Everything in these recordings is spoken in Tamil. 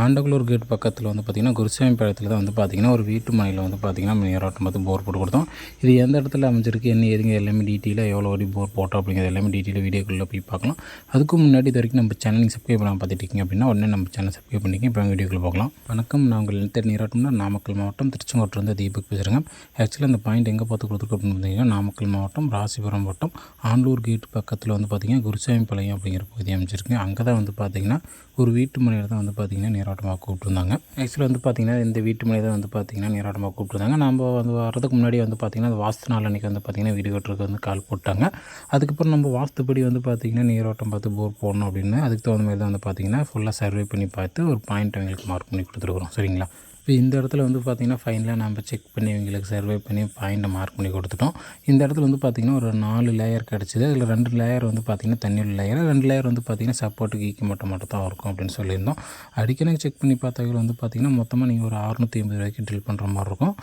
ஆண்டகுளூர் கேட் பக்கத்தில் வந்து பார்த்திங்கன்னா குருசாமிபாளையத்தில் தான் வந்து பார்த்திங்கன்னா ஒரு வீட்டு மனையில் வந்து பார்த்திங்கன்னா நீரோட்டம் பார்த்து போர் போட்டு கொடுத்தோம். இது எந்த இடத்துல அமைஞ்சிருக்கு, என்ன ஏதுங்க எல்லாமே டீட்டெயிலாக எவ்வளோ வடி போர் போட்டோம் அப்படிங்கிறது எல்லாமே டீட்டெயிலாக வீடியோக்குள்ளே போய் பார்க்கலாம். அதுக்கு முன்னாடி இது வரைக்கும் நம்ம சேனல் சப்ஸ்கிரைப் பண்ணாமல் பார்த்துட்டு இருக்கீங்க அப்படின்னா உடனே நம்ம சேனல் சப்ஸ்கிரைப் பண்ணிங்க. இப்போ வீடியோக்குள்ளே பார்க்கலாம். வணக்கம், நான் உங்கள் நிலத்தடி நீரோட்டம்னா நாமக்கல் மாவட்டம் திருச்செங்கோட்டிலிருந்து தீபக் பேசுகிறேங்க. ஆக்சுவலாக அந்த பாயிண்ட் எங்கே பார்த்து கொடுத்துருக்கு அப்படின்னு பார்த்தீங்கன்னா நாமக்கல் மாவட்டம் ராசிபுரம் வட்டம் ஆண்டூர் கேட் பக்கத்தில் வந்து பார்த்திங்கன்னா குருசாமிபாளையம் அப்படிங்கிற பகுதி அமைச்சிருக்கு. அங்கே தான் வந்து பார்த்திங்கன்னா ஒரு வீட்டு மனையில் தான் வந்து பார்த்திங்கன்னா நீரோட்டமாக கூப்பிட்டுருந்தாங்க. ஆக்சுவலாக வந்து பார்த்திங்கன்னா இந்த வீட்டு மனை தான் வந்து பார்த்திங்கன்னா நீரோட்டமாக கூப்பிட்டுருந்தாங்க. நம்ம வந்து வரதுக்கு முன்னாடி வந்து பார்த்திங்கன்னா அந்த வாஸ்து நாள் அன்றைக்கி வந்து பார்த்திங்கன்னா வீடு கட்டுறதுக்கு வந்து கால் போட்டாங்க. அதுக்கப்புறம் நம்ம வாஸ்துப்படி வந்து பார்த்திங்கன்னா நீரோட்டம் பார்த்து போர் போடணும் அப்படின்னு அதுக்கு தகுந்த மாதிரி தான் வந்து பார்த்திங்கன்னா ஃபுல்லாக சர்வே பண்ணி பார்த்து ஒரு பாயிண்ட் அவங்களுக்கு மார்க் பண்ணி கொடுத்துருக்குறோம். சரிங்களா? இப்போ இந்த இடத்துல வந்து பார்த்திங்கன்னா ஃபைனலாக நம்ம செக் பண்ணி இவங்களுக்கு சர்வே பண்ணி பாயிண்ட்டை மார்க் பண்ணி கொடுத்துட்டோம். இந்த இடத்துல வந்து பார்த்திங்கன்னா ஒரு 4 லேயர் கிடச்சிது. அதில் 2 லேயர் வந்து பார்த்திங்கன்னா தண்ணீர் லேயர், 2 லேயர் வந்து பார்த்திங்கன்னா சப்போர்ட்டுக்கு ஈக்கி மட்டும் தான் இருக்கும் அப்படின்னு சொல்லியிருந்தோம். அடிக்கடி செக் பண்ணி பார்த்தவர்கள் வந்து பார்த்திங்கன்னா மொத்தமாக நீங்கள் ஒரு 680 வரைக்கும் ட்ரில் பண்ணுற மாதிரி இருக்கும்.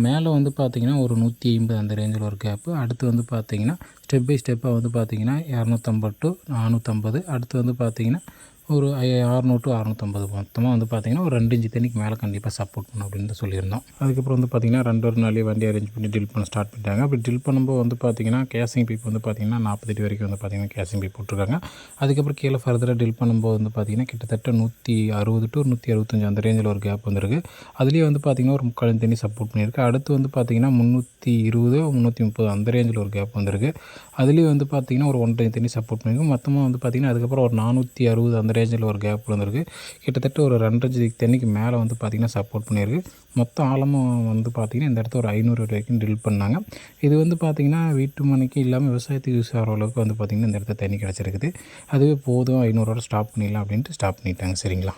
மேலே வந்து பார்த்திங்கன்னா ஒரு 150 அந்த ரேஞ்சில் ஒரு கேப்பு. அடுத்து வந்து பார்த்திங்கன்னா ஸ்டெப் பை ஸ்டெப்பாக வந்து பார்த்திங்கன்னா 250 to 450, அடுத்து வந்து பார்த்திங்கன்னா ஒரு 600 to 650 மொத்தமாக வந்து பார்த்திங்கன்னா ஒரு 2 இன்ச்சு தண்ணிக்கு மேலே கண்டிப்பாக சப்போர்ட் பண்ணணும் அப்படின்னு சொல்லியிருந்தோம். அதுக்கப்புறம் வந்து பார்த்திங்கன்னா 2 நாளே வண்டி அரேஞ்ச் பண்ணி ட்ரில் பண்ண ஸ்டார்ட் பண்ணிட்டாங்க. அப்படி ட்ரில் பண்ணும்போது வந்து பார்த்திங்கன்னா கேசிங் பைப் வந்து பார்த்திங்கன்னா 40 அடி வரைக்கும் வந்து பார்த்திங்கன்னா கேசிங் பைப் போட்டிருக்காங்க. அதுக்கப்புறம் கீழே ஃபர்தராக ட்ரில் பண்ணும்போது வந்து பார்த்திங்கன்னா கிட்டத்தட்ட 160 to 165 அந்த ரேஞ்சில் ஒரு கேப் வந்துருக்கு. அதுலேயே வந்து பார்த்திங்கன்னா ஒரு 3/4 தண்ணி சப்போர்ட் பண்ணியிருக்கு. அடுத்து வந்து பார்த்திங்கன்னா 320 330 அந்த ரேஞ்சில் ஒரு கேப் வந்திருக்கு. அதுலேயும் வந்து பார்த்திங்கன்னா ஒரு 1/2 தண்ணி சப்போர்ட் பண்ணியிருக்கு. மொத்தமாக வந்து பார்த்திங்கன்னா அதுக்கப்புறம் ஒரு 460 அந்த ரேஞ்சில் ஒரு கேப் வந்திருக்கு. கிட்டத்தட்ட ஒரு 2.5 தண்ணிக்கு மேலே வந்து பார்த்திங்கன்னா சப்போர்ட் பண்ணியிருக்கு. மொத்தம் ஆழமும் வந்து பார்த்திங்கன்னா இந்த இடத்துல ஒரு 500 வரைக்கும் ட்ரில் பண்ணாங்க. இது வந்து பார்த்திங்கன்னா வீட்டு மனைக்கு இல்லாமல் விவசாயத்துக்கு யூஸ் ஆகிற அளவுக்கு வந்து பார்த்திங்கன்னா இந்த இடத்துல தண்ணி கிடச்சிருக்குது. அதுவே போதும் 500 ஸ்டாப் பண்ணிடலாம் அப்படின்ட்டு ஸ்டாப் பண்ணிட்டாங்க. சரிங்களா?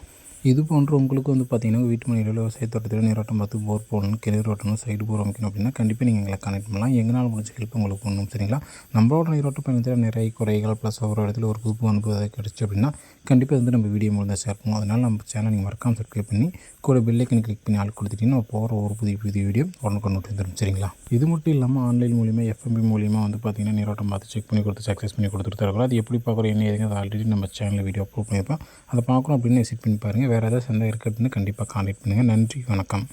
இது போன்ற உங்களுக்கு வந்து பார்த்திங்கன்னா வீட்டு மனையில் விவசாய தோட்டத்தில் நீரோட்டம் பார்த்து போர் போடணும், கிணறு ஓட்டணும், சைடு போர் அமைக்கணும் அப்படின்னா கண்டிப்பாக நீங்கள் எங்களை கனெக்ட் பண்ணலாம். எங்களால் முடிஞ்ச ஹெல்ப் உங்களுக்கு பண்ணணும். சரிங்களா? நம்மளோட நீரோட்டம் பயணத்தில் நிறைய குறைகள் ப்ளஸ் ஒரு இடத்துல ஒரு புது அனுபவம் கிடச்சி அப்படின்னா கண்டிப்பாக வந்து நம்ம வீடியோ மூலம் தான் ஷேர் பண்ணுவோம். அதனால் நம்ம சேனல் நீங்கள் மறக்காமல் சப்ஸ்கிரைப் பண்ணி கூட பெல்லைக்கன் கிளிக் பண்ணி ஆள் கொடுத்துட்டிங்கன்னா போகிற ஒரு புதிய வீடியோ உடனுக்குடன் தரும். சரிங்களா? இது மட்டும் இல்லாமல் ஆன்லைன் மூலிமா எஃப்எம்பி மூலிமா வந்து பார்த்திங்கன்னா நீரோட்டம் பார்த்து செக் பண்ணி கொடுத்து சக்ஸஸ் பண்ணி கொடுத்துட்டு தரக்கூடாது. அது எப்படி பார்க்குறோம் என்ன ஏதுங்க அதை ஆல்ரெடி நம்ம சேனலில் வீடியோ அப்லோட் பண்ணியிருப்போம். அதை பார்க்கணும் அப்படின்னு விசிட் பண்ணி பாருங்கள். வேறு ஏதாவது சந்தேகம் இருக்குது அப்படின்னு கண்டிப்பாக கான்டாக்ட் பண்ணுங்கள். நன்றி, வணக்கம்.